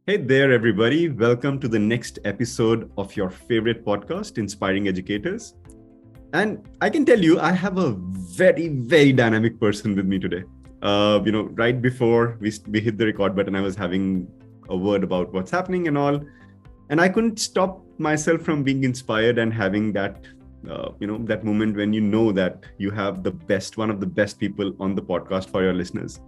Hey there, everybody. Welcome to the next episode of your favorite podcast, Inspiring Educators. And I can tell you, I have a very, very dynamic person with me today. Right before we hit the record button, I was having a word about what's happening and all. And I couldn't stop myself from being inspired and having that moment when you know that you have one of the best people on the podcast for your listeners.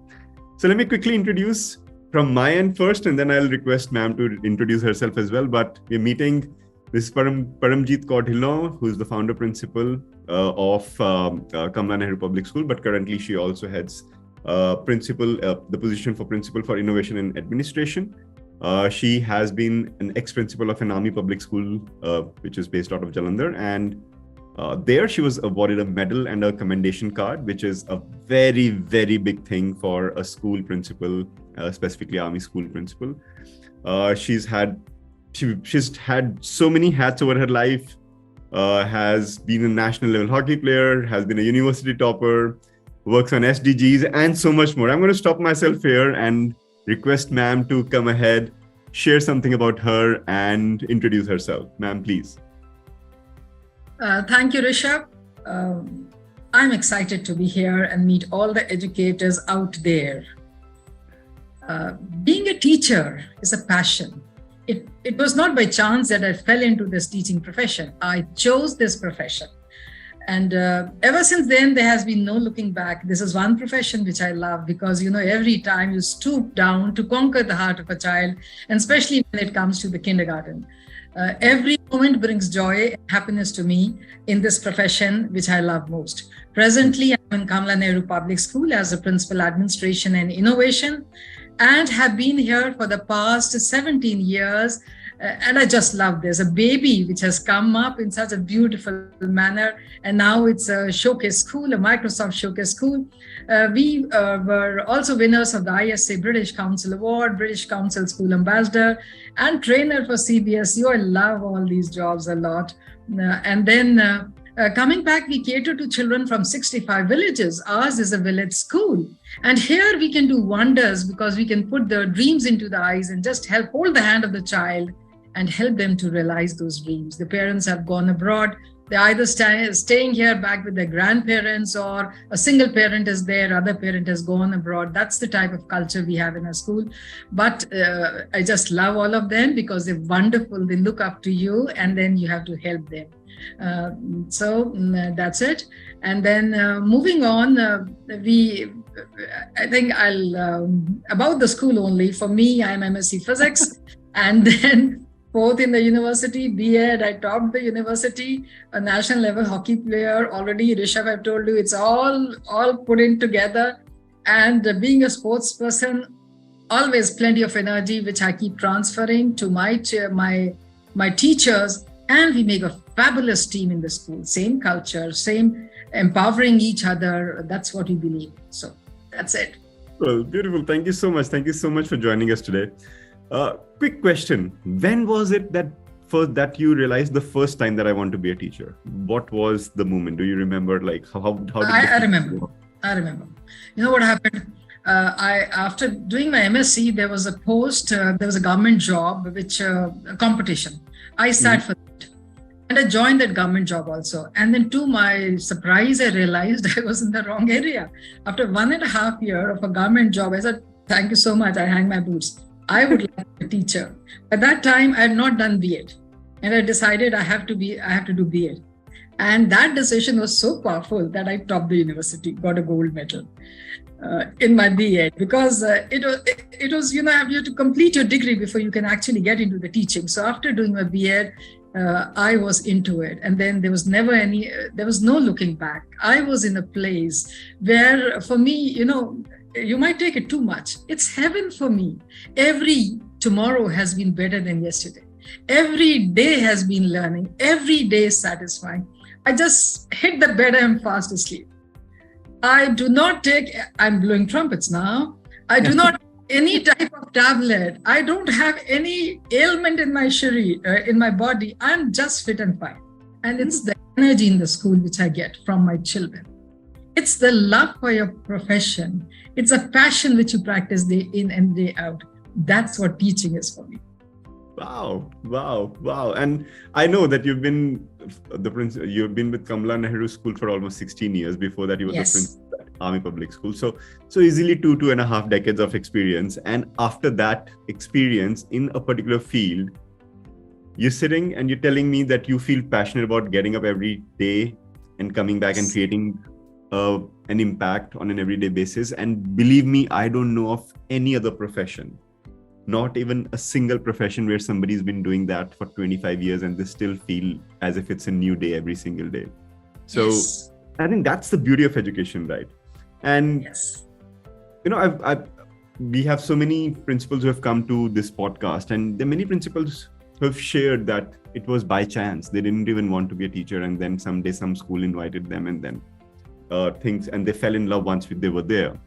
So let me quickly introduce from my end first, and then I'll request ma'am to introduce herself as well. But we're meeting Ms Paramjeet Kaur Dhillon, who's the founder principal of Kamla Nehru Public School, but currently she also heads the position for principal for innovation and administration. She has been an ex-principal of an army public school, which is based out of Jalandhar, and there she was awarded a medal and a commendation card, which is a very, very big thing for a school principal, specifically army school principal. She's had so many hats over her life, has been a national level hockey player, has been a university topper, works on SDGs, and so much more. I'm going to stop myself here and request ma'am to come ahead, share something about her and introduce herself. Ma'am, please. Thank you, Rishabh. I'm excited to be here and meet all the educators out there. Being a teacher is a passion. It was not by chance that I fell into this teaching profession. I chose this profession. And ever since then, there has been no looking back. This is one profession which I love because, every time you stoop down to conquer the heart of a child, and especially when it comes to the kindergarten. Every moment brings joy and happiness to me in this profession, which I love most. Presently, I'm in Kamla Nehru Public School as a principal administration and innovation, and have been here for the past 17 years. And I just love this, a baby which has come up in such a beautiful manner. And now it's a showcase school, a Microsoft showcase school. We were also winners of the ISA British Council Award, British Council School Ambassador, and trainer for CBSU. I love all these jobs a lot. Coming back, we cater to children from 65 villages. Ours is a village school. And here we can do wonders because we can put their dreams into the eyes and just hold the hand of the child and help them to realize those dreams. The parents have gone abroad. They're either staying here back with their grandparents, or a single parent is there, other parent has gone abroad. That's the type of culture we have in our school. But I just love all of them because they're wonderful. They look up to you and then you have to help them. That's it. And then moving on, I think about the school only. For me, I'm MSc Physics. And then both in the university, B.Ed, I topped the university, a national level hockey player. Already, Rishabh, I've told you, it's all put in together. And being a sports person, always plenty of energy, which I keep transferring to my teachers. And we make a fabulous team in the school. Same culture, same empowering each other. That's what we believe. So that's it. Well, beautiful. Thank you so much. Thank you so much for joining us today. Quick question. When was it that you realized the first time that I want to be a teacher? What was the moment? Do you remember? How did I remember. You know what happened? After doing my MSc, there was a post, there was a government job, a competition. I sat for that. And I joined that government job also. And then to my surprise, I realized I was in the wrong area. After 1.5 years of a government job, I said, thank you so much. I hang my boots. I would like to be a teacher. At that time, I had not done B.Ed. And I decided I have to do B.Ed. And that decision was so powerful that I topped the university, got a gold medal in my B.Ed, because it was, you have to complete your degree before you can actually get into the teaching. So after doing my B.Ed, I was into it. And then there was no looking back. I was in a place where, for me, you might take it too much. It's heaven for me. Every tomorrow has been better than yesterday. Every day has been learning. Every day is satisfying. I just hit the bed and fast asleep. I'm blowing trumpets now. I do not any type of tablet. I don't have any ailment in my body. I'm just fit and fine. And it's the energy in the school which I get from my children. It's the love for your profession. It's a passion which you practice day in and day out. That's what teaching is for me. Wow. And I know that you've been with Kamla Nehru School for almost 16 years. Before that, you were the Yes. principal at Army Public School. So easily 2.5 decades of experience. And after that experience in a particular field, you're sitting and you're telling me that you feel passionate about getting up every day and coming back and creating an impact on an everyday basis. And believe me, I don't know of any other profession, not even a single profession, where somebody's been doing that for 25 years and they still feel as if it's a new day every single day. So Yes. I think that's the beauty of education, right? And Yes. we have so many principals who have come to this podcast, and there are many principals who have shared that it was by chance. They didn't even want to be a teacher, and then someday some school invited them, and then and they fell in love once they were there.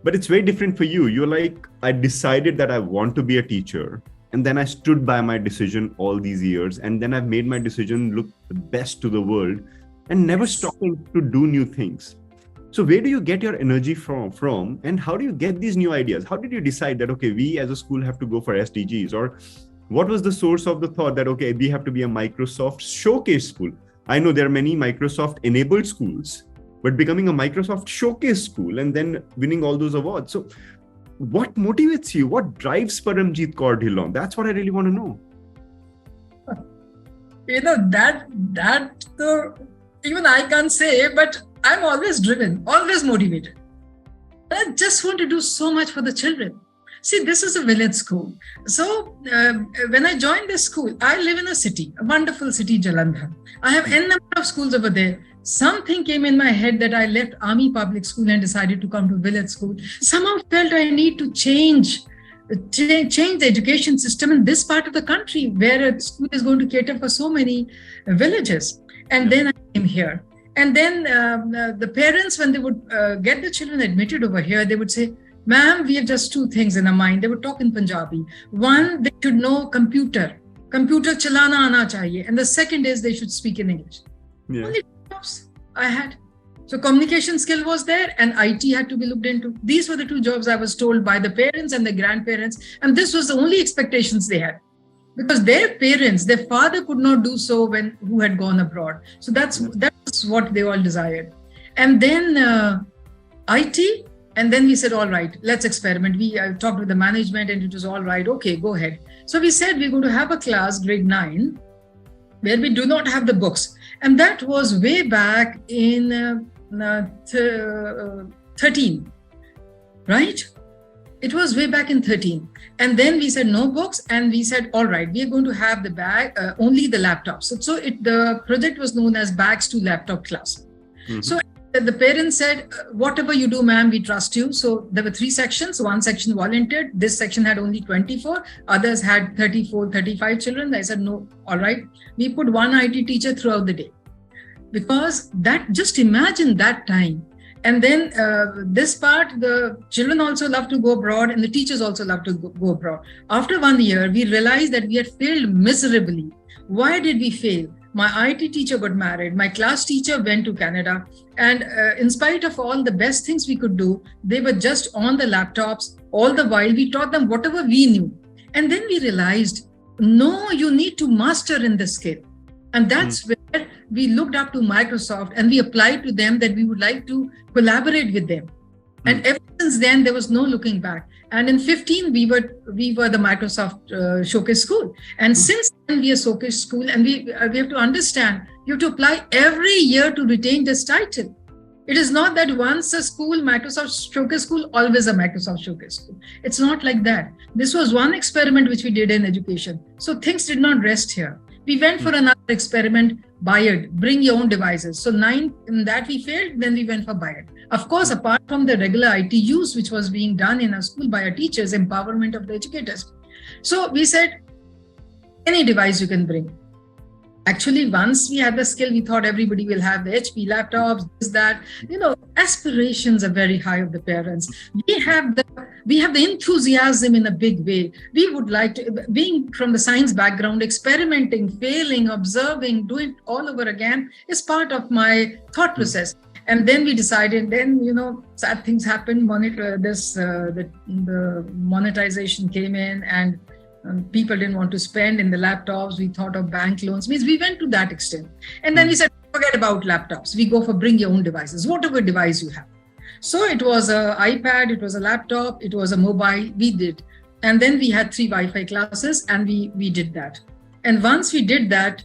But it's very different for you. You're like, I decided that I want to be a teacher, and then I stood by my decision all these years, and then I've made my decision look the best to the world, and never stopping to do new things. So where do you get your energy from, and how do you get these new ideas? How did you decide that, okay, we as a school have to go for SDGs? Or what was the source of the thought that, okay, we have to be a Microsoft showcase school? I know there are many Microsoft enabled schools, but becoming a Microsoft showcase school and then winning all those awards. So what motivates you? What drives Paramjeet Kaur Dhillon? That's what I really want to know. Even I can't say, but I'm always driven, always motivated. I just want to do so much for the children. See, this is a village school. So when I joined this school, I live in a city, a wonderful city, Jalandhar. I have n number of schools over there. Something came in my head that I left Army Public School and decided to come to village school. Somehow felt I need to change the education system in this part of the country, where a school is going to cater for so many villages. And then I came here. And then the parents, when they would get the children admitted over here, they would say, ma'am, we have just two things in our mind. They would talk in Punjabi. One, they should know computer. Computer chalana aana chahiye. And the second is they should speak in English. Yeah. Only two jobs I had. So communication skill was there and IT had to be looked into. These were the two jobs I was told by the parents and the grandparents. And this was the only expectations they had. Because their parents, their father could not do so who had gone abroad. So that's what they all desired. And then IT, and then we said, all right, let's experiment. We talked with the management and it was all right. Okay, go ahead. So we said we're going to have a class, grade 9, where we do not have the books. And that was way back in 13, right? It was way back in 13. And then we said no books, and we said, all right, we are going to have the bag, only the laptops. So the project was known as Bags to Laptop Class. Mm-hmm. So the parents said, whatever you do, ma'am, we trust you. So there were 3 sections. One section volunteered. This section had only 24. Others had 34, 35 children. I said, no, all right. We put one IT teacher throughout the day. Because just imagine that time. And then this part, the children also love to go abroad and the teachers also love to go abroad. After 1 year, we realized that we had failed miserably. Why did we fail? My IT teacher got married. My class teacher went to Canada. And in spite of all the best things we could do, they were just on the laptops. All the while, we taught them whatever we knew. And then we realized, no, you need to master in this skill. And that's where we looked up to Microsoft and we applied to them that we would like to collaborate with them. And ever since then, there was no looking back. And in 15, we were the Microsoft Showcase School. And since then, we are Showcase School. And we have to understand, you have to apply every year to retain this title. It is not that once a school, Microsoft Showcase School, always a Microsoft Showcase School. It's not like that. This was one experiment which we did in education. So things did not rest here. We went for another experiment, BIAD, bring your own devices. So 9, in that we failed, then we went for BIAD. Of course, apart from the regular IT use, which was being done in our school by our teachers, empowerment of the educators. So we said, any device you can bring. Actually, once we had the skill, we thought everybody will have the HP laptops, this, that. Aspirations are very high of the parents. We have the enthusiasm in a big way. We would like to, being from the science background, experimenting, failing, observing, doing it all over again is part of my thought process. And then we decided, sad things happened. The monetization came in and people didn't want to spend in the laptops. We thought of bank loans. Means we went to that extent. And then we said, forget about laptops. We go for bring your own devices, whatever device you have. So it was an iPad, it was a laptop, it was a mobile, we did. And then we had 3 Wi-Fi classes and we did that. And once we did that,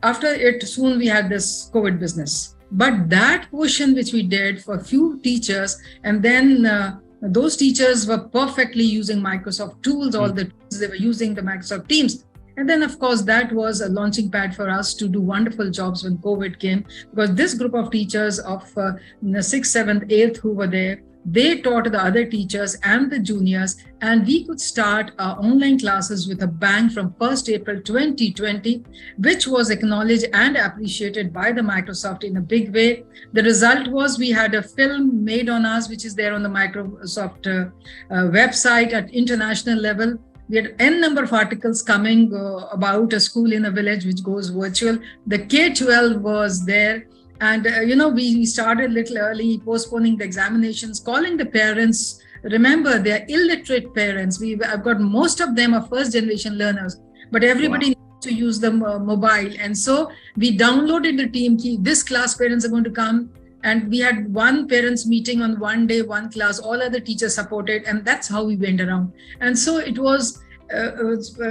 after it, soon we had this COVID business. But that portion which we did for few teachers, and then those teachers were perfectly using Microsoft tools, all the tools they were using, the Microsoft Teams. And then, of course, that was a launching pad for us to do wonderful jobs when COVID came, because this group of teachers of 6th, 7th, 8th who were there, they taught the other teachers and the juniors, and we could start our online classes with a bang from 1st April 2020, which was acknowledged and appreciated by the Microsoft in a big way. The result was we had a film made on us, which is there on the Microsoft website at international level. We had n number of articles coming about a school in a village which goes virtual. The K-12 was there. And, we started a little early, postponing the examinations, calling the parents. Remember, they're illiterate parents. I've got most of them are first generation learners, but everybody needs to use the mobile. And so we downloaded the team key. This class parents are going to come. And we had one parents meeting on one day, one class, all other teachers supported. And that's how we went around. And so it was,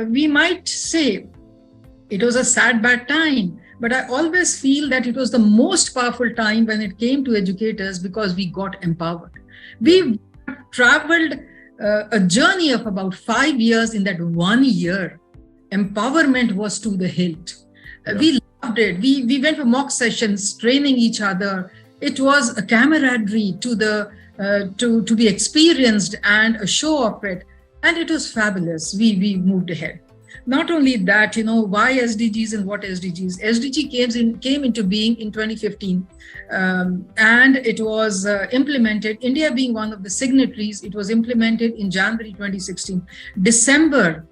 we might say it was a sad, bad time. But I always feel that it was the most powerful time when it came to educators, because we got empowered. We traveled a journey of about 5 years. In that 1 year, empowerment was to the hilt. Yeah. We loved it. We went for mock sessions, training each other. It was a camaraderie to be experienced and a show of it. And it was fabulous. We moved ahead. Not only that, why SDGs and what SDGs? SDG came into being in 2015, and it was implemented, India being one of the signatories, it was implemented in January 2016. December,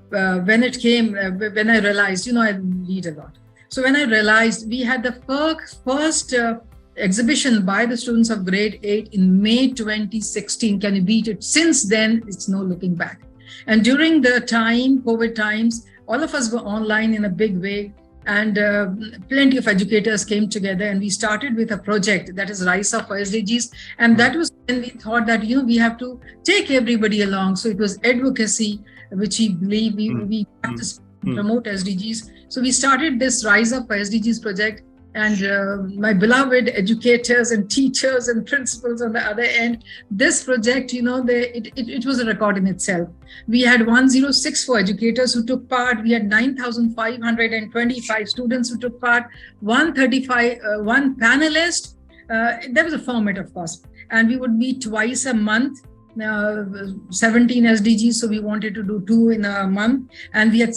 when it came, when I realized, I read a lot. So when I realized we had the first exhibition by the students of grade 8 in May 2016, can you beat it? Since then, it's no looking back. And during the time, COVID times, all of us were online in a big way, and plenty of educators came together, and we started with a project that is Rise Up for SDGs. And that was when we thought that, we have to take everybody along. So it was advocacy, which we believe we practice, promote SDGs. So we started this Rise Up for SDGs project. And my beloved educators and teachers and principals on the other end, this project, it was a record in itself. We had 1,064 educators who took part. We had 9,525 students who took part, 135, one panelist. There was a format, of course. And we would meet twice a month. 17 SDGs, so we wanted to do 2 in a month, and we had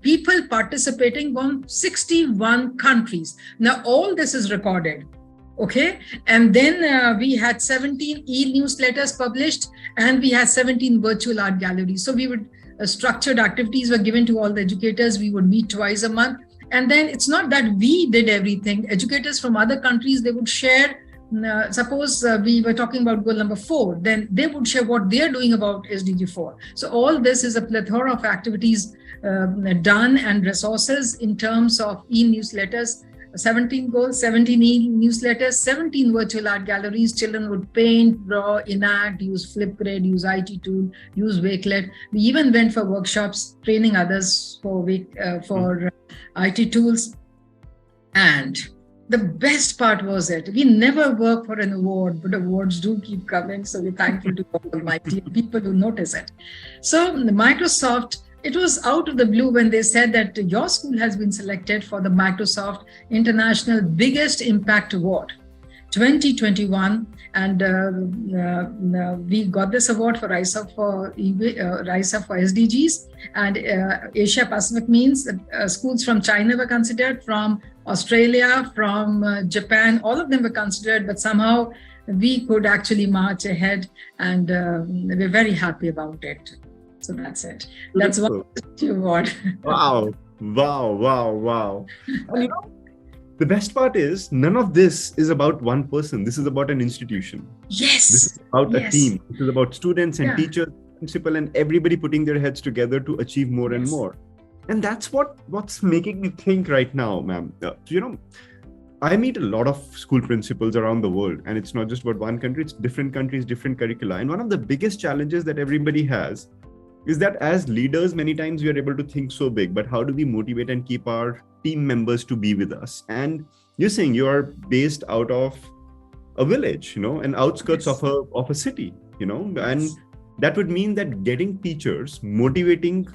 people participating from 61 countries. Now all this is recorded, okay? And then we had 17 e-newsletters published, and we had 17 virtual art galleries. So we would structured activities were given to all the educators. We would meet twice a month, and then it's not that we did everything. Educators from other countries, they would share. Suppose we were talking about goal number 4, then they would share what they're doing about SDG 4. So all this is a plethora of activities done and resources in terms of e-newsletters, 17 goals, 17 e-newsletters, 17 virtual art galleries. Children would paint, draw, enact, use Flipgrid, use IT tool, use Wakelet. We even went for workshops, training others for IT tools. And the best part was that we never work for an award, but awards do keep coming. So we're thankful to all my people who notice it. So Microsoft, it was out of the blue when they said that your school has been selected for the Microsoft International Biggest Impact Award 2021. And we got this award for Rise Up for SDGs. And Asia Pacific means schools from China were considered, from Australia, from Japan, all of them were considered, but somehow we could actually march ahead, and we're very happy about it. So that's it. That's one award. Wow. And the best part is none of this is about one person. This is about an institution. Yes. This is about a team. This is about students and teachers principal and everybody putting their heads together to achieve more and more. And that's what's making me think right now, ma'am. I meet a lot of school principals around the world, and it's not just about one country, it's different countries, different curricula. And one of the biggest challenges that everybody has is that as leaders, many times we are able to think so big, but how do we motivate and keep our team members to be with us? And you're saying you are based out of a village, an outskirts of a city, and that would mean that getting teachers, motivating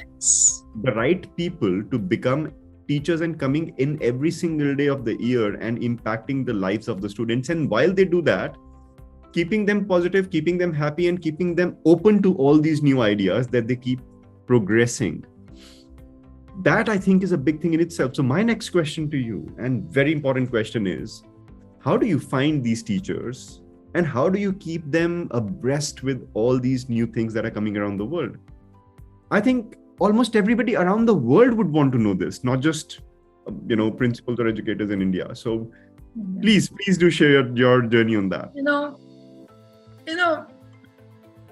the right people to become teachers and coming in every single day of the year and impacting the lives of the students. And while they do that, keeping them positive, keeping them happy, and keeping them open to all these new ideas that they keep progressing. That, I think, is a big thing in itself. So my next question to you, and very important question, is how do you find these teachers and how do you keep them abreast with all these new things that are coming around the world? I think almost everybody around the world would want to know this, not just principals or educators in India. So please do share your journey on that.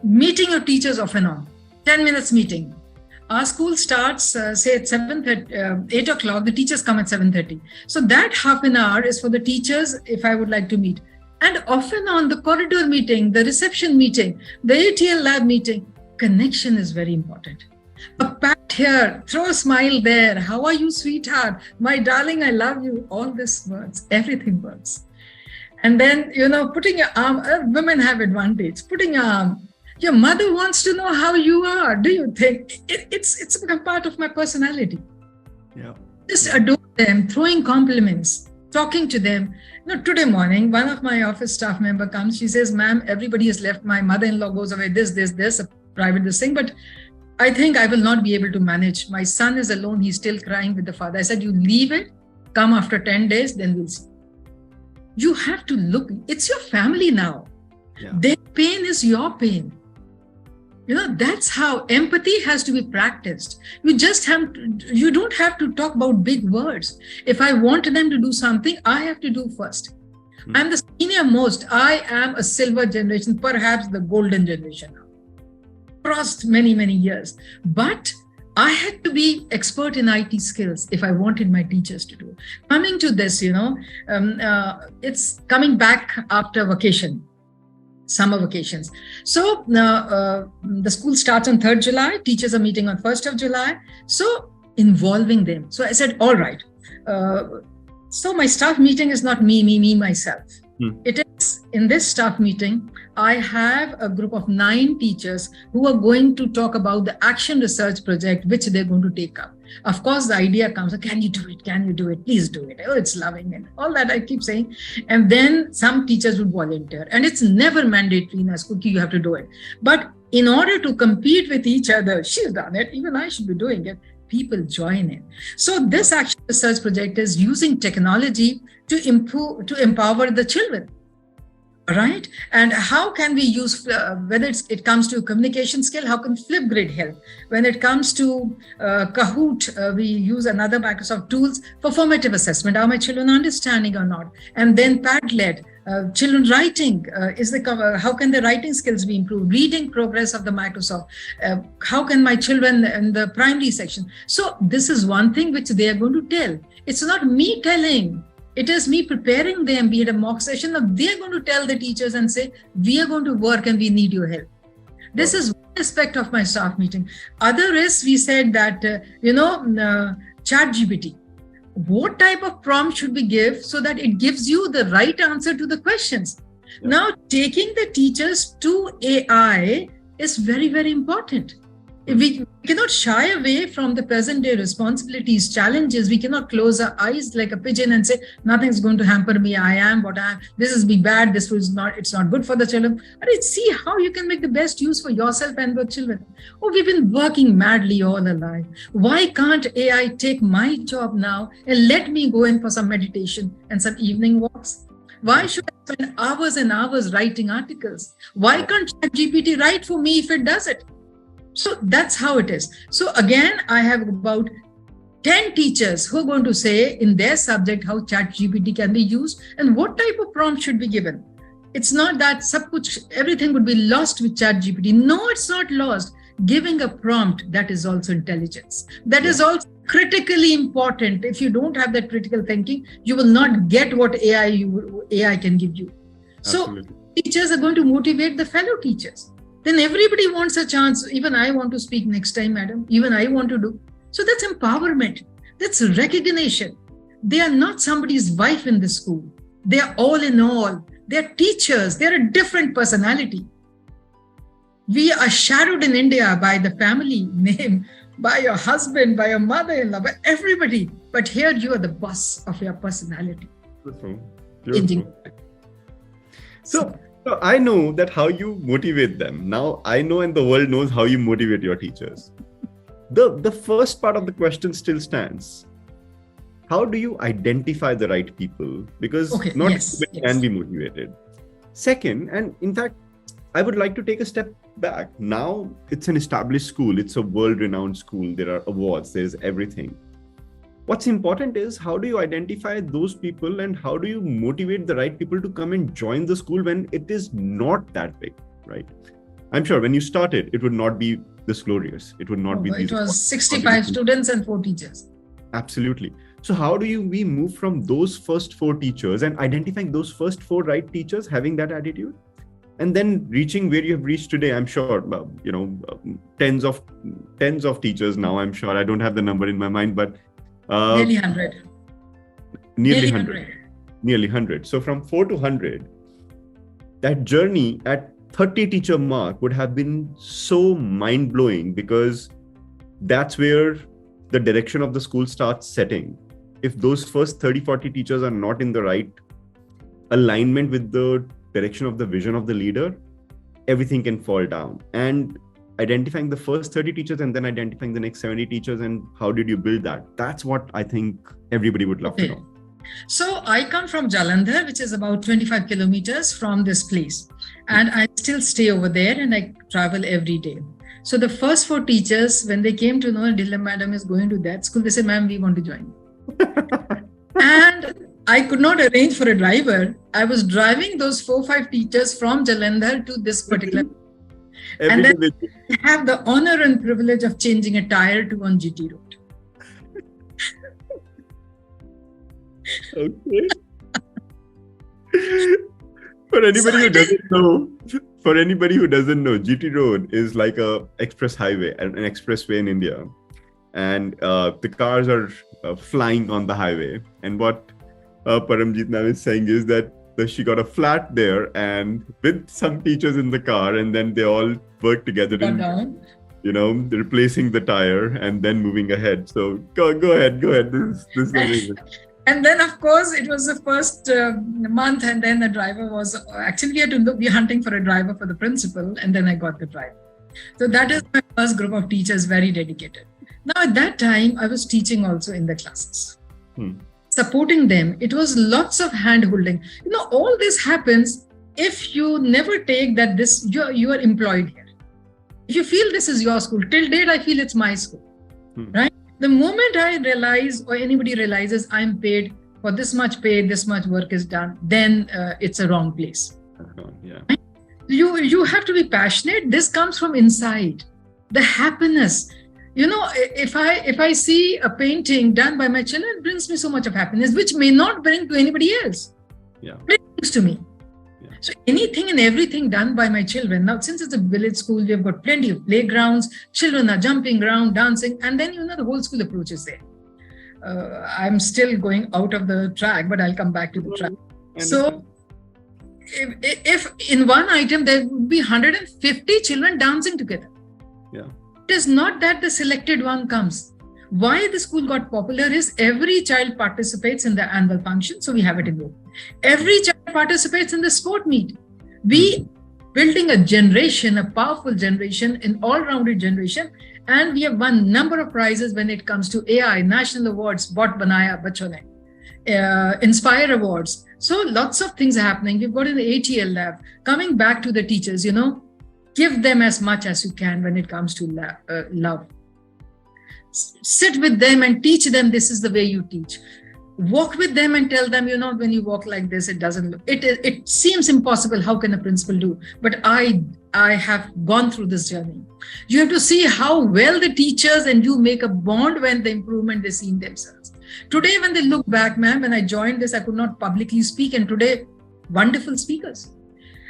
Meeting your teachers off and on, 10 minutes meeting. Our school starts, say at 8 o'clock, the teachers come at 7:30. So that half an hour is for the teachers if I would like to meet. And off and on, the corridor meeting, the reception meeting, the ATL lab meeting, connection is very important. A pat here, throw a smile there. How are you, sweetheart? My darling, I love you. All this works, everything works. And then, putting your arm, women have advantage, putting your arm. Your mother wants to know how you are. Do you think? It's become part of my personality. Yeah. Just adore them, throwing compliments, talking to them. Today morning, one of my office staff member comes. She says, ma'am, everybody has left. My mother-in-law goes away, this, a private this thing. But I think I will not be able to manage. My son is alone. He's still crying with the father. I said, you leave it, come after 10 days, then we'll see. You have to look. It's your family now. Yeah. Their pain is your pain. That's how empathy has to be practiced. You don't have to talk about big words. If I want them to do something, I have to do first. I'm the senior most. I am a silver generation, perhaps the golden generation now. Crossed many, many years. But I had to be expert in IT skills if I wanted my teachers to do. Coming to this, it's coming back after vacation. Summer vacations. So the school starts on 3rd July. Teachers are meeting on 1st of July. So involving them. So I said, all right. So my staff meeting is not me, myself. It is in this staff meeting, I have a group of 9 teachers who are going to talk about the action research project, which they're going to take up. Of course, the idea comes, can you do it? Can you do it? Please do it. Oh, it's loving and all that I keep saying. And then some teachers would volunteer. And it's never mandatory in a school, you have to do it. But in order to compete with each other, she's done it, even I should be doing it. People join in. So this action research project is using technology to empower the children. Right? And how can we use, whether it comes to communication skill, how can Flipgrid help? When it comes to Kahoot, we use another Microsoft tools for formative assessment. Are my children understanding or not? And then Padlet, children writing, how can their writing skills be improved? Reading progress of the Microsoft. How can my children in the primary section? So this is one thing which they are going to tell. It's not me telling. It is me preparing them, be it a mock session, or they're going to tell the teachers and say, we are going to work and we need your help. This is one aspect of my staff meeting. Other is, we said that, ChatGPT. What type of prompt should we give so that it gives you the right answer to the questions? Yeah. Now, taking the teachers to AI is very, very important. We cannot shy away from the present day responsibilities, challenges. We cannot close our eyes like a pigeon and say, nothing's going to hamper me. I am what I am. This is be bad. It's not good for the children. But see how you can make the best use for yourself and the children. Oh, we've been working madly all our life. Why can't AI take my job now and let me go in for some meditation and some evening walks? Why should I spend hours and hours writing articles? Why can't ChatGPT write for me if it does it? So that's how it is. So again, I have about 10 teachers who are going to say in their subject how ChatGPT can be used and what type of prompt should be given. It's not that everything would be lost with ChatGPT. No, it's not lost. giving a prompt, that is also intelligence. That is also critically important. If you don't have that critical thinking, you will not get what AI can give you. Absolutely. So teachers are going to motivate the fellow teachers. Then everybody wants a chance. Even I want to speak next time, madam. Even I want to do. So that's empowerment. That's recognition. They are not somebody's wife in the school. They are all in all. They are teachers. They are a different personality. We are shadowed in India by the family name, by your husband, by your mother-in-law, by everybody. But here you are the boss of your personality. Beautiful. So I know that how you motivate them. Now I know and the world knows how you motivate your teachers. The first part of the question still stands. How do you identify the right people? Because not everybody can be motivated. Second, and in fact, I would like to take a step back. Now it's an established school. It's a world-renowned school. There are awards. There's everything. What's important is how do you identify those people and how do you motivate the right people to come and join the school when it is not that big, right? I'm sure when you started, it would not be this glorious. It would not be. It was 65 students and 4 teachers. Absolutely. So how do we move from those first 4 teachers and identifying those first 4 right teachers, having that attitude, and then reaching where you have reached today? I'm sure, tens of teachers now. I'm sure I don't have the number in my mind, but nearly 100. Nearly 100. So from 4 to 100, that journey at 30 teacher mark would have been so mind-blowing, because that's where the direction of the school starts setting. If those first 30-40 teachers are not in the right alignment with the direction of the vision of the leader, everything can fall down. And identifying the first 30 teachers and then identifying the next 70 teachers and how did you build that? That's what I think everybody would love to know. So I come from Jalandhar, which is about 25 kilometers from this place. And I still stay over there and I travel every day. So the first 4 teachers, when they came to know Dhillon madam is going to that school, they said, ma'am, we want to join. And I could not arrange for a driver. I was driving those 4-5 teachers from Jalandhar to this particular. And then I have the honor and privilege of changing a tire to on GT road. Okay. For anybody who doesn't know, GT road is like a express highway, an expressway in India, and the cars are flying on the highway. And what Paramjeet now is saying is that she got a flat there, and with some teachers in the car, and then they all work together in, replacing the tire and then moving ahead. So go ahead. This is amazing. And then, of course, it was the first month, and then the driver was actually we had to be hunting for a driver for the principal, and then I got the driver. So that is my first group of teachers, very dedicated. Now, at that time, I was teaching also in the classes, supporting them. It was lots of hand holding. All this happens if you never take that you are employed here. If you feel this is your school, till date, I feel it's my school, right? The moment I realize or anybody realizes I'm paid for this much pay, this much work is done, then it's a wrong place. Yeah. Right? You have to be passionate. This comes from inside. The happiness. If I see a painting done by my children, it brings me so much of happiness, which may not bring to anybody else. Yeah. But it brings to me. So anything and everything done by my children. Now, since it's a village school, we've got plenty of playgrounds. Children are jumping around, dancing, and then, the whole school approach is there. I'm still going out of the track, but I'll come back to the track. So if in one item, there would be 150 children dancing together. Yeah. It is not that the selected one comes. Why the school got popular is every child participates in the annual function. So we have it in there. Every child participates in the sport meet. We building a generation, a powerful generation, an all-rounded generation. And we have won number of prizes when it comes to AI, national awards, Bot Banaya Bachon ne, Inspire Awards. So lots of things are happening. We've got in the ATL lab. Coming back to the teachers, give them as much as you can when it comes to love. Sit with them and teach them this is the way you teach. walk with them and tell them, when you walk like this, it doesn't look, it seems impossible. How can a principal do? But I have gone through this journey. You have to see how well the teachers and you make a bond when the improvement they see in themselves. Today, when they look back, ma'am, when I joined this, I could not publicly speak. And today, wonderful speakers.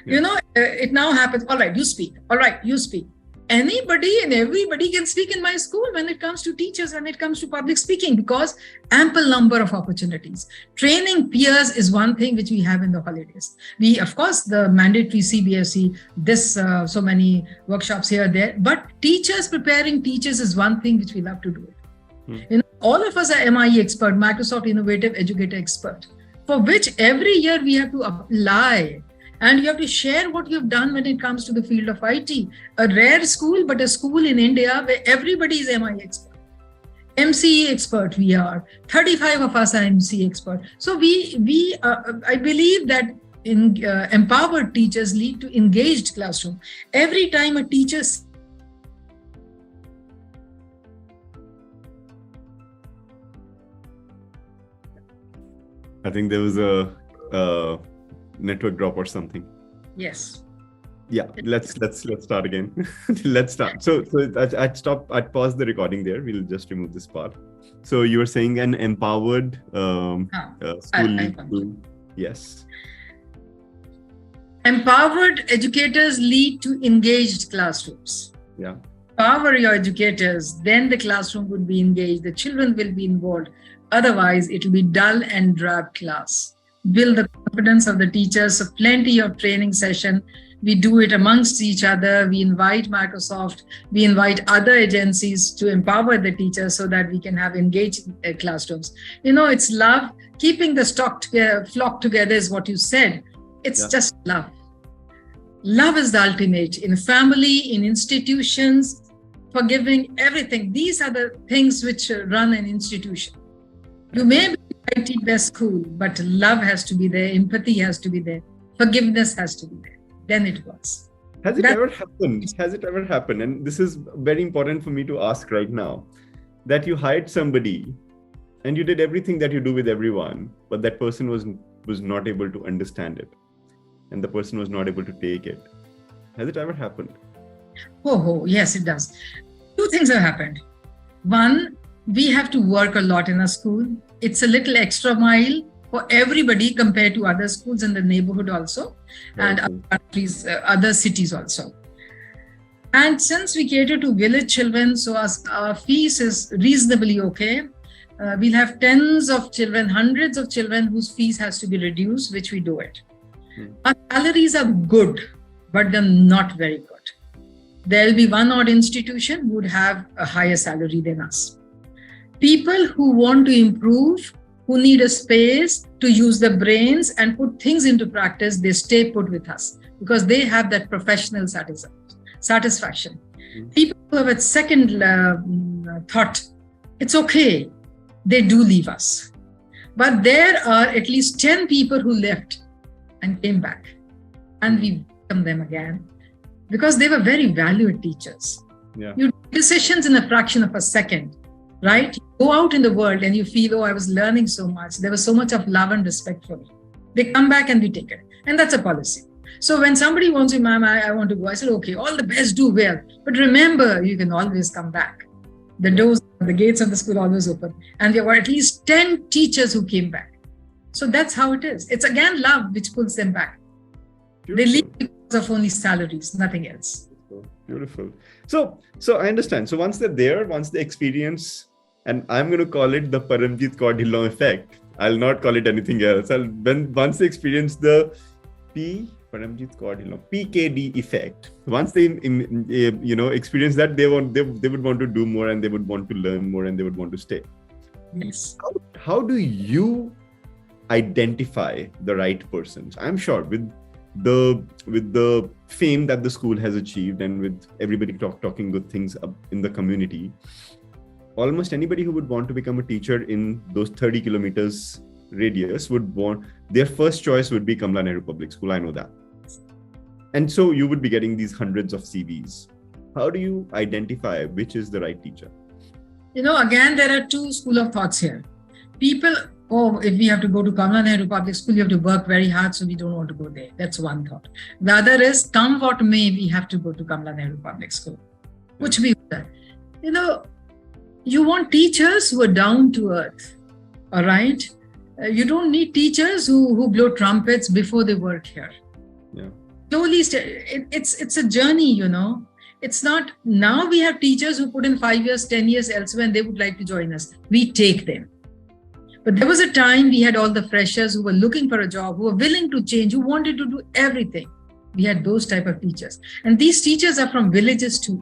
Yeah. It now happens. All right, you speak. All right, you speak. Anybody and everybody can speak in my school when it comes to teachers, when it comes to public speaking, because ample number of opportunities. Training peers is one thing which we have in the holidays. We, of course, the mandatory CBSE, so many workshops here, there, but teachers preparing teachers is one thing which we love to do it. All of us are MIE expert, Microsoft Innovative Educator expert, for which every year we have to apply. And you have to share what you've done when it comes to the field of IT. A rare school, but a school in India where everybody is MIE expert. MCE expert we are. 35 of us are MCE expert. So I believe that empowered teachers lead to engaged classroom. Every time a teacher... I think there was a network drop or something. Yes. Yeah, let's start again. Let's start. So I'd pause the recording there. We'll just remove this part. So you were saying an empowered school. Yes. Empowered educators lead to engaged classrooms. Yeah. Empower your educators, then the classroom would be engaged. The children will be involved. Otherwise, it will be dull and drab class. Build the confidence of the teachers. So plenty of training session. We do it amongst each other. We invite Microsoft. We invite other agencies to empower the teachers so that we can have engaged classrooms. It's love. Keeping the flock together is what you said. It's just love. Love is the ultimate in family, in institutions, forgiving, everything. These are the things which run an institution. You may be IT best school, but love has to be there, empathy has to be there, forgiveness has to be there. Then it works. Has it ever happened? Has it ever happened? And this is very important for me to ask right now, that you hired somebody and you did everything that you do with everyone, but that person was not able to understand it, and the person was not able to take it. Has it ever happened? Oh, yes, it does. Two things have happened. One, we have to work a lot in a school. It's a little extra mile for everybody compared to other schools in the neighborhood also, and other countries, other cities also. And since we cater to village children, so our fees is reasonably okay. We'll have tens of children, hundreds of children whose fees has to be reduced, which we do it. Our salaries are good, but they're not very good. There'll be one odd institution who would have a higher salary than us. People who want to improve, who need a space to use their brains and put things into practice, they stay put with us because they have that professional satisfaction. People who have a second thought, it's okay, they do leave us. But there are at least 10 people who left and came back, and we welcome them again because they were very valued teachers. Yeah. You do decisions in a fraction of a second. Right? You go out in the world and you feel, I was learning so much. There was so much of love and respect for me. They come back and we take it. And that's a policy. So when somebody wants to, ma'am, I want to go, I said, okay, all the best, do well. But remember, you can always come back. The doors, the gates of the school always open. And there were at least 10 teachers who came back. So that's how it is. It's again love which pulls them back. Beautiful. They leave because of only salaries, nothing else. Beautiful. So I understand. So once they're there, once they experience, and I'm going to call it the Paramjeet Kaur Dhillon effect. I'll not call it anything else. Once they experience the Paramjeet Kaur Dhillon PKD effect, once they experience that, they would want to do more, and they would want to learn more, and they would want to stay. Yes. How do you identify the right persons? I'm sure with the fame that the school has achieved, and with everybody talking good things up in the community, almost anybody who would want to become a teacher in those 30 kilometers radius their first choice would be Kamla Nehru Public School. I know that. And so you would be getting these hundreds of CVs. How do you identify which is the right teacher? Again, there are two schools of thoughts here. People oh, if we have to go to Kamla Nehru Public School, you have to work very hard, so we don't want to go there. That's one thought. The other is, come what may, we have to go to Kamla Nehru Public School. Which we, you know, you want teachers who are down to earth, all right? You don't need teachers who blow trumpets before they work here. Yeah. Slowly, it's a journey, you know. It's not, now we have teachers who put in 5 years, 10 years elsewhere, and they would like to join us. We take them. But there was a time we had all the freshers who were looking for a job, who were willing to change, who wanted to do everything. We had those type of teachers. And these teachers are from villages too.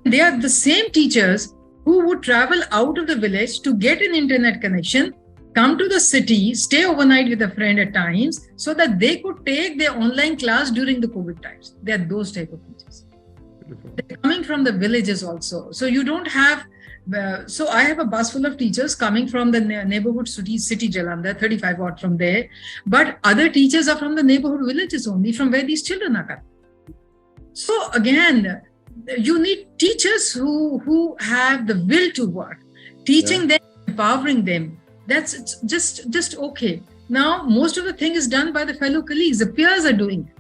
They are the same teachers who would travel out of the village to get an internet connection, come to the city, stay overnight with a friend at times, so that they could take their online class during the COVID times. They are those type of teachers. They're coming from the villages also. So you don't have, so I have a bus full of teachers coming from the neighborhood city Jalandhar, 35 odd from there. But other teachers are from the neighborhood villages only, from where these children are coming. So again, you need teachers who have the will to work, teaching them, empowering them. That's just okay. Now, most of the thing is done by the fellow colleagues. The peers are doing it.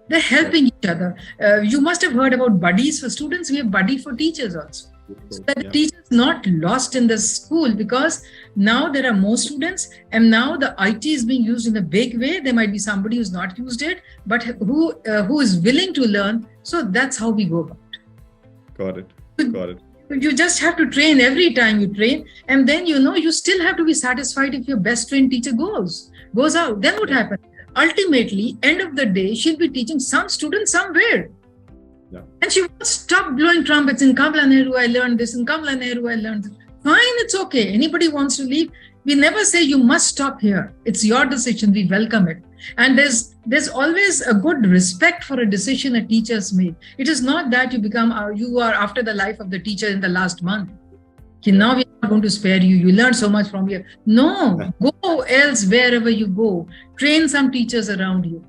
They're helping each other. You must have heard about buddies for students. We have buddy for teachers also. So that the teacher is not lost in the school, because now there are more students and now the IT is being used in a big way. There might be somebody who's not used it, but who is willing to learn. So that's how we go about it. Got it. You just have to train every time you train. And then, you know, you still have to be satisfied if your best trained teacher goes out. Then what happens? Ultimately, end of the day, she'll be teaching some students somewhere. Yeah. And she won't stop blowing trumpets. In Kamla Nehru, I learned this. In Kamla Nehru, I learned this. Fine, it's okay. Anybody wants to leave. We never say you must stop here. It's your decision. We welcome it. And there's always a good respect for a decision a teacher's made. It is not that you are after the life of the teacher in the last month. Okay, now we are not going to spare you. You learned so much from here. No, go else wherever you go. Train some teachers around you.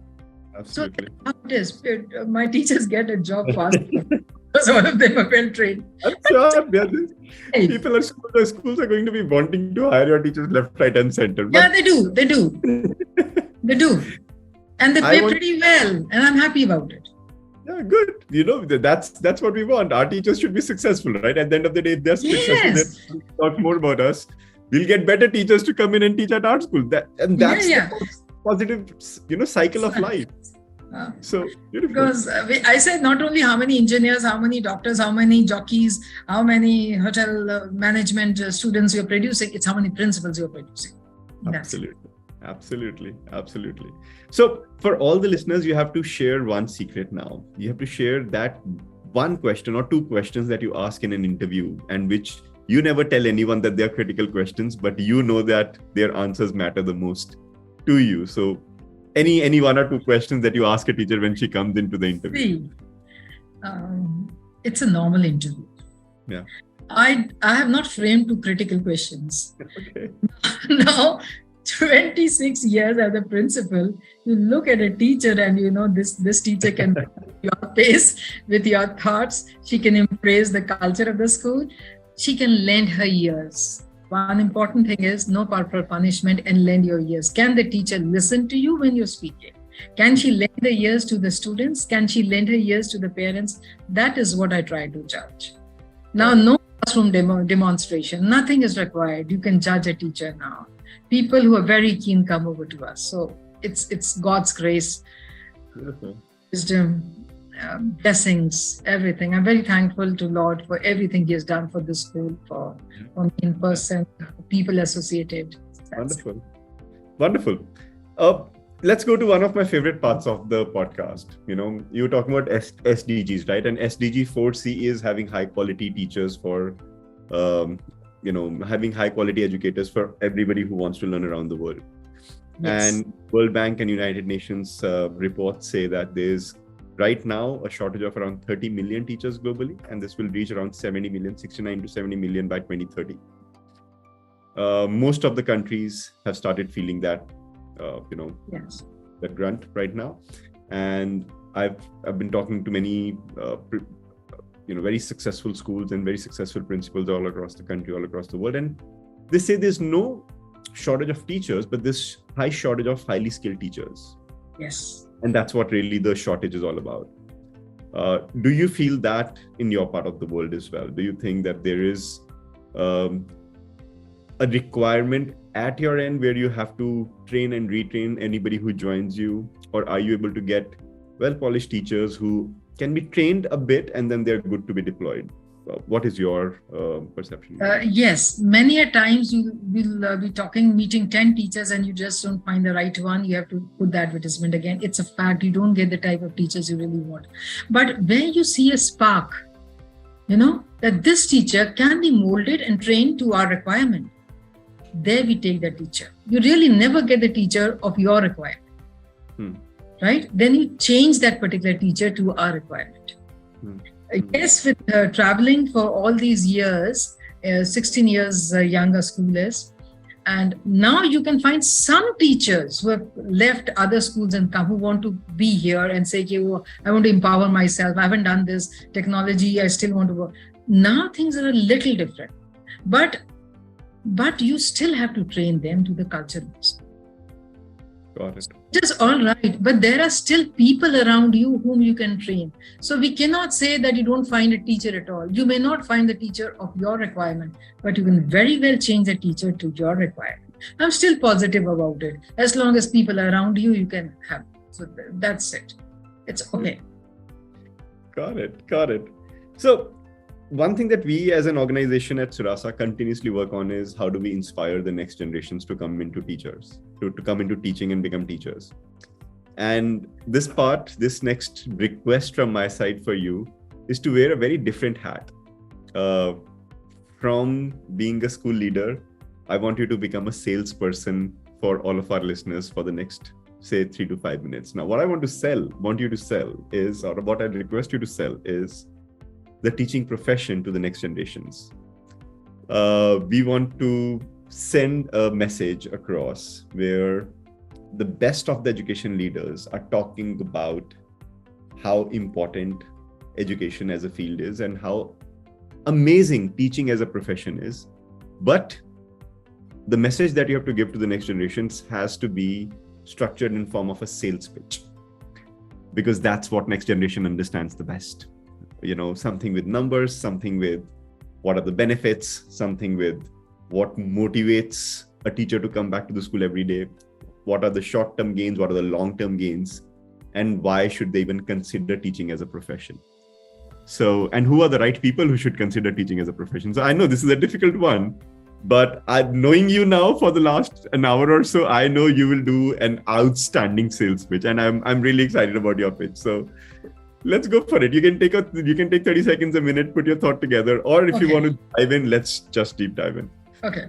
Absolutely. So that's how it is. My teachers get a job fast because all of them are well trained. I'm sure. People at schools are going to be wanting to hire your teachers left, right, and center. But... yeah, they do. They do. And they pay pretty well. And I'm happy about it. Yeah, good. You know, that's what we want. Our teachers should be successful, right? At the end of the day, if they're successful, they'll talk more about us. We'll get better teachers to come in and teach at our school. That's the positive, cycle of life. So beautiful. Because I said not only how many engineers, how many doctors, how many jockeys, how many hotel management students you're producing, it's how many principals you're producing. Absolutely. So for all the listeners, you have to share one secret now. You have to share that one question or two questions that you ask in an interview, and which you never tell anyone that they're critical questions, but you know that their answers matter the most to you. So any one or two questions that you ask a teacher when she comes into the interview. It's a normal interview. Yeah. I have not framed two critical questions. Okay. Now, 26 years as a principal, you look at a teacher and you know this teacher can your pace with your thoughts. She can embrace the culture of the school. She can lend her ears. One important thing is no corporal punishment and lend your ears. Can the teacher listen to you when you're speaking? Can she lend her ears to the students? Can she lend her ears to the parents? That is what I try to judge. Now, no classroom demonstration. Nothing is required. You can judge a teacher now. People who are very keen come over to us. So it's God's grace, wisdom, blessings, everything. I'm very thankful to Lord for everything He has done for this school, for me in person, people associated. Wonderful. Let's go to one of my favorite parts of the podcast. You know, you were talking about SDGs, right? And SDG 4C is having high quality teachers for, having high quality educators for everybody who wants to learn around the world. Yes. And World Bank and United Nations reports say that there's right now a shortage of around 30 million teachers globally, and this will reach around 69 to 70 million by 2030. Most of the countries have started feeling that, that grunt right now. And I've been talking to many, very successful schools and very successful principals all across the country, all across the world. And they say there's no shortage of teachers, but this high shortage of highly skilled teachers. Yes. And that's what really the shortage is all about. Do you feel that in your part of the world as well? Do you think that there is a requirement at your end where you have to train and retrain anybody who joins you? Or are you able to get well-polished teachers who can be trained a bit and then they're good to be deployed? What is your perception? Yes, many a times you will be meeting 10 teachers and you just don't find the right one. You have to put the advertisement again. It's a fact. You don't get the type of teachers you really want. But when you see a spark, that this teacher can be molded and trained to our requirement, there we take the teacher. You really never get the teacher of your requirement, right? Then you change that particular teacher to our requirement. Yes, with traveling for all these years, 16 years younger school is, and now you can find some teachers who have left other schools and come, who want to be here and say, okay, well, I want to empower myself. I haven't done this technology. I still want to work. Now things are a little different, but you still have to train them to the culture. Got it. It is all right, but there are still people around you whom you can train. So we cannot say that you don't find a teacher at all. You may not find the teacher of your requirement, but you can very well change the teacher to your requirement. I'm still positive about it. As long as people are around you, you can have. So that's it. It's okay. Got it. So one thing that we as an organization at Surasa continuously work on is how do we inspire the next generations to come into teachers, to come into teaching and become teachers. And this next request from my side for you is to wear a very different hat. From being a school leader, I want you to become a salesperson for all of our listeners for the next, say, 3 to 5 minutes. Now, what I want you to sell is, or what I request you to sell is, the teaching profession to the next generations. We want to send a message across where the best of the education leaders are talking about how important education as a field is and how amazing teaching as a profession is. But the message that you have to give to the next generations has to be structured in form of a sales pitch, because that's what next generation understands the best. Something with numbers, something with what are the benefits, something with what motivates a teacher to come back to the school every day, what are the short-term gains, what are the long-term gains, and why should they even consider teaching as a profession. So, and who are the right people who should consider teaching as a profession? So I know this is a difficult one, but knowing you now for the last an hour or so, I know you will do an outstanding sales pitch, and I'm really excited about your pitch. So let's go for it. You can take 30 seconds, a minute, put your thought together, or if you want to dive in, let's just deep dive in. Okay.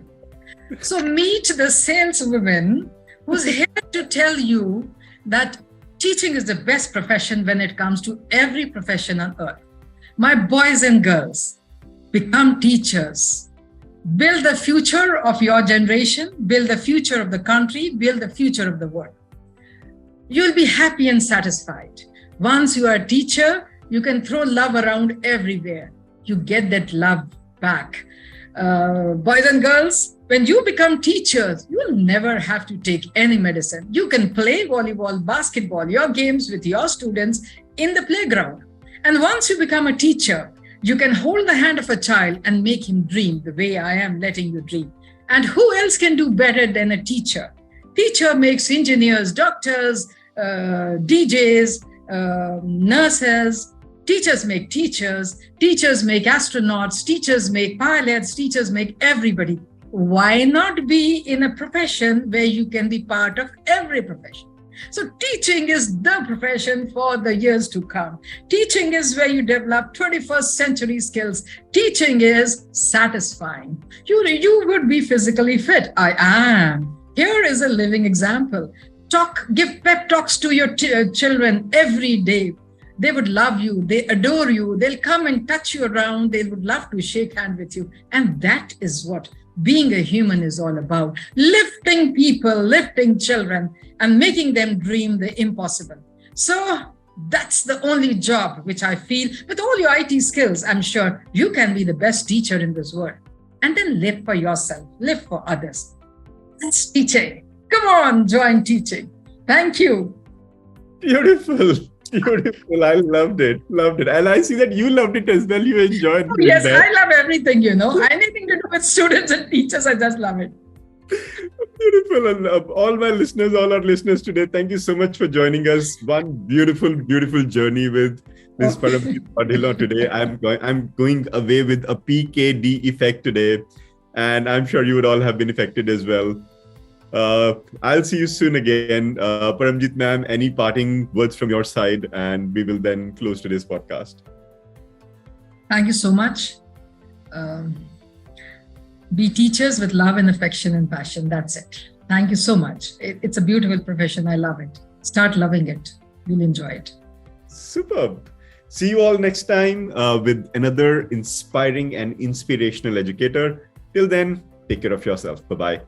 So meet the saleswoman who's here to tell you that teaching is the best profession when it comes to every profession on earth. My boys and girls, become teachers. Build the future of your generation, build the future of the country, build the future of the world. You'll be happy and satisfied. Once you are a teacher, you can throw love around everywhere. You get that love back. Boys and girls, when you become teachers, you will never have to take any medicine. You can play volleyball, basketball, your games with your students in the playground. And once you become a teacher, you can hold the hand of a child and make him dream the way I am letting you dream. And who else can do better than a teacher? Teacher makes engineers, doctors, DJs, nurses. Teachers make teachers make astronauts, teachers make pilots, teachers make everybody. Why not be in a profession where you can be part of every profession? So teaching is the profession for the years to come. Teaching is where you develop 21st century skills. Teaching is satisfying. You would be physically fit. I am. Here is a living example. Give pep talks to your children every day. They would love you. They adore you. They'll come and touch you around. They would love to shake hands with you. And that is what being a human is all about. Lifting people, lifting children, and making them dream the impossible. So that's the only job which I feel, with all your IT skills, I'm sure you can be the best teacher in this world. and then live for yourself, live for others. That's teaching. Come on, join teaching. Thank you. Beautiful. Beautiful. I loved it. Loved it. And I see that you loved it as well. You enjoyed it. Yes, I love everything, anything to do with students and teachers. I just love it. Beautiful. And all our listeners today, thank you so much for joining us. One beautiful, beautiful journey with Ms Paramjeet Kaur Dhillon today. I'm going away with a PKD effect today. And I'm sure you would all have been affected as well. I'll see you soon again. Paramjeet ma'am, any parting words from your side? And we will then close today's podcast. Thank you so much. Be teachers with love and affection and passion. That's it. Thank you so much. It's a beautiful profession. I love it. Start loving it. You'll enjoy it. Superb. See you all next time with another inspiring and inspirational educator. Till then, take care of yourself. Bye-bye.